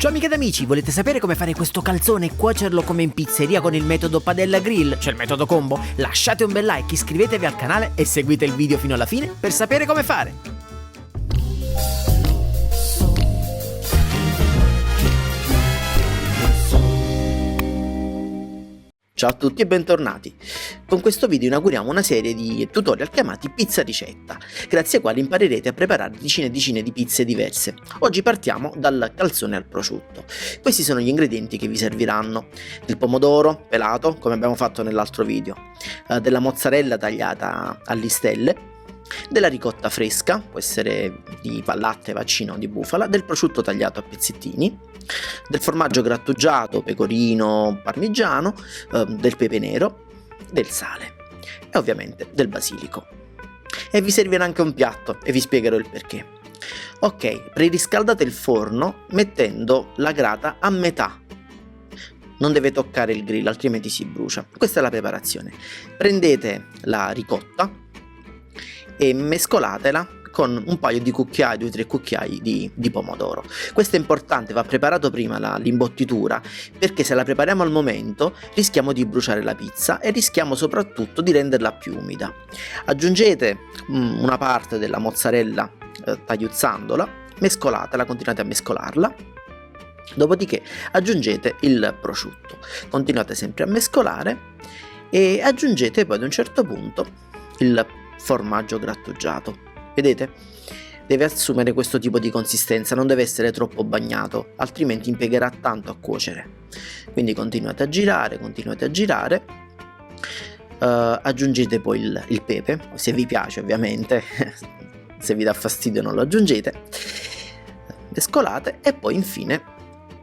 Ciao amiche ed amici, volete sapere come fare questo calzone e cuocerlo come in pizzeria con il metodo padella grill, cioè il metodo combo? Lasciate un bel like, iscrivetevi al canale e seguite il video fino alla fine per sapere come fare. Ciao a tutti e bentornati. Con questo video inauguriamo una serie di tutorial chiamati Pizza Ricetta, grazie ai quali imparerete a preparare decine e decine di pizze diverse. Oggi partiamo dal calzone al prosciutto. Questi sono gli ingredienti che vi serviranno: del pomodoro pelato, come abbiamo fatto nell'altro video, della mozzarella tagliata a listelle, della ricotta fresca, può essere di latte, vaccino o di bufala, del prosciutto tagliato a pezzettini, del formaggio grattugiato, pecorino, parmigiano, del pepe nero, del sale e ovviamente del basilico. E vi servirà anche un piatto e vi spiegherò il perché. Ok, preriscaldate il forno mettendo la grata a metà. Non deve toccare il grill, altrimenti si brucia. Questa è la preparazione. Prendete la ricotta e mescolatela con un paio di cucchiai, 2-3 cucchiai di pomodoro. Questo è importante, va preparato prima l'imbottitura, perché se la prepariamo al momento rischiamo di bruciare la pizza e rischiamo soprattutto di renderla più umida. Aggiungete una parte della mozzarella tagliuzzandola, mescolatela, continuate a mescolarla. Dopodiché aggiungete il prosciutto, continuate sempre a mescolare e aggiungete poi ad un certo punto il formaggio grattugiato. Vedete? Deve assumere questo tipo di consistenza, non deve essere troppo bagnato, altrimenti impiegherà tanto a cuocere. Quindi continuate a girare, aggiungete poi il pepe, se vi piace ovviamente, se vi dà fastidio non lo aggiungete, mescolate e poi infine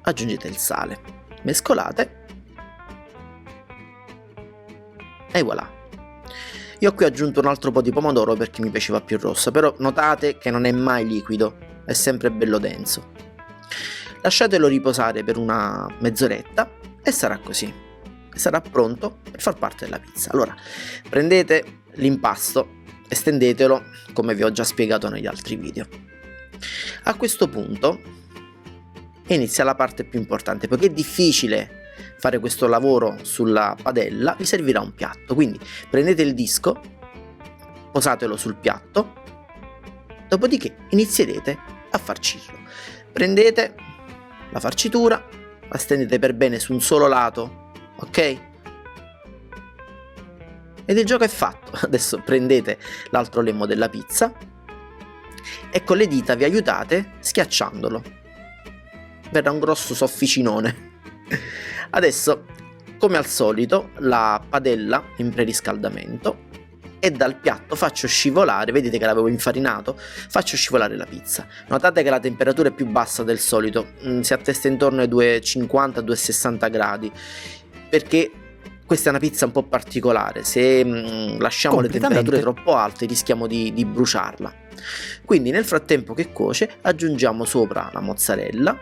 aggiungete il sale, mescolate e voilà. Io qui ho aggiunto un altro po' di pomodoro perché mi piaceva più rosso, però notate che non è mai liquido, è sempre bello denso. Lasciatelo riposare per una mezz'oretta e sarà così, sarà pronto per far parte della pizza. Allora, prendete l'impasto e stendetelo come vi ho già spiegato negli altri video. A questo punto inizia la parte più importante, poiché è difficile fare questo lavoro sulla padella, vi servirà un piatto. Quindi prendete il disco, posatelo sul piatto, dopodiché inizierete a farcirlo. Prendete la farcitura, la stendete per bene su un solo lato, ok? Ed il gioco è fatto. Adesso prendete l'altro lembo della pizza e con le dita vi aiutate schiacciandolo. Verrà un grosso sofficinone. Adesso, come al solito, la padella in preriscaldamento e dal piatto faccio scivolare, vedete che l'avevo infarinato, faccio scivolare la pizza. Notate che la temperatura è più bassa del solito, si attesta intorno ai 250-260 gradi, perché questa è una pizza un po' particolare, se lasciamo le temperature troppo alte rischiamo di bruciarla. Quindi nel frattempo che cuoce aggiungiamo sopra la mozzarella,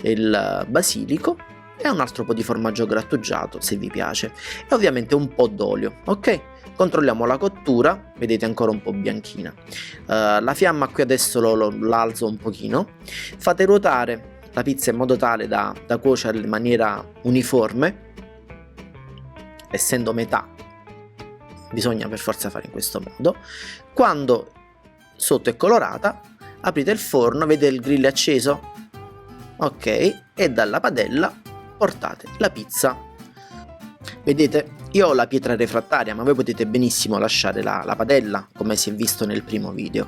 il basilico e un altro po' di formaggio grattugiato se vi piace e ovviamente un po' d'olio. Ok, controlliamo la cottura, vedete ancora un po' bianchina. La fiamma qui adesso l'alzo un pochino, fate ruotare la pizza in modo tale da cuocere in maniera uniforme. Essendo metà bisogna per forza fare in questo modo. Quando sotto è colorata aprite il forno, vedete il grill è acceso, ok, e dalla padella portate la pizza. Vedete, io ho la pietra refrattaria, ma voi potete benissimo lasciare la padella, come si è visto nel primo video.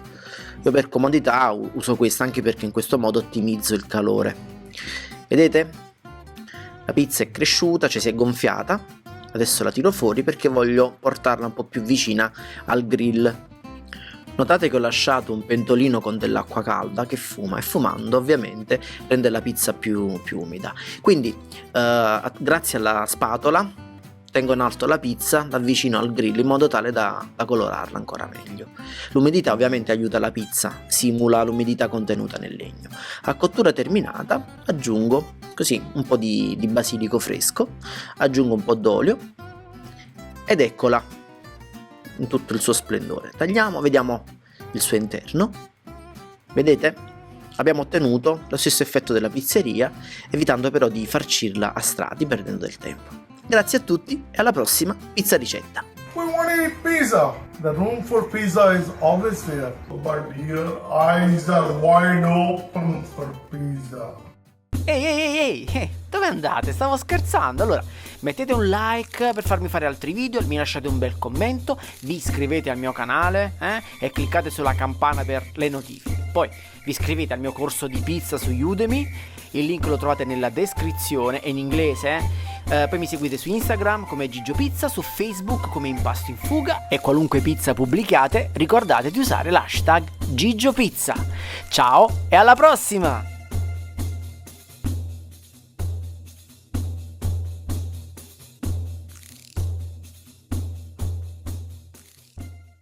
Io per comodità uso questa, anche perché in questo modo ottimizzo il calore. Vedete? La pizza è cresciuta, cioè si è gonfiata. Adesso la tiro fuori perché voglio portarla un po' più vicina al grill. Notate che ho lasciato un pentolino con dell'acqua calda che fuma, e fumando ovviamente rende la pizza più umida. Quindi grazie alla spatola tengo in alto la pizza, la avvicino al grill in modo tale da colorarla ancora meglio. L'umidità ovviamente aiuta la pizza, simula l'umidità contenuta nel legno. A cottura terminata aggiungo così un po' di basilico fresco, aggiungo un po' d'olio ed eccola in tutto il suo splendore. Tagliamo, vediamo il suo interno, vedete? Abbiamo ottenuto lo stesso effetto della pizzeria, evitando però di farcirla a strati perdendo del tempo. Grazie a tutti e alla prossima pizza ricetta. We want to eat pizza. The room for pizza is always there. But your eyes are wide open for pizza. Ehi, dove andate? Stavo scherzando. Allora, mettete un like per farmi fare altri video, mi lasciate un bel commento, vi iscrivete al mio canale e cliccate sulla campana per le notifiche. Poi vi iscrivete al mio corso di pizza su Udemy, il link lo trovate nella descrizione, è in inglese. Poi mi seguite su Instagram come Gigio Pizza, su Facebook come Impasto in Fuga e qualunque pizza pubblichiate ricordate di usare l'hashtag Gigio Pizza. Ciao e alla prossima!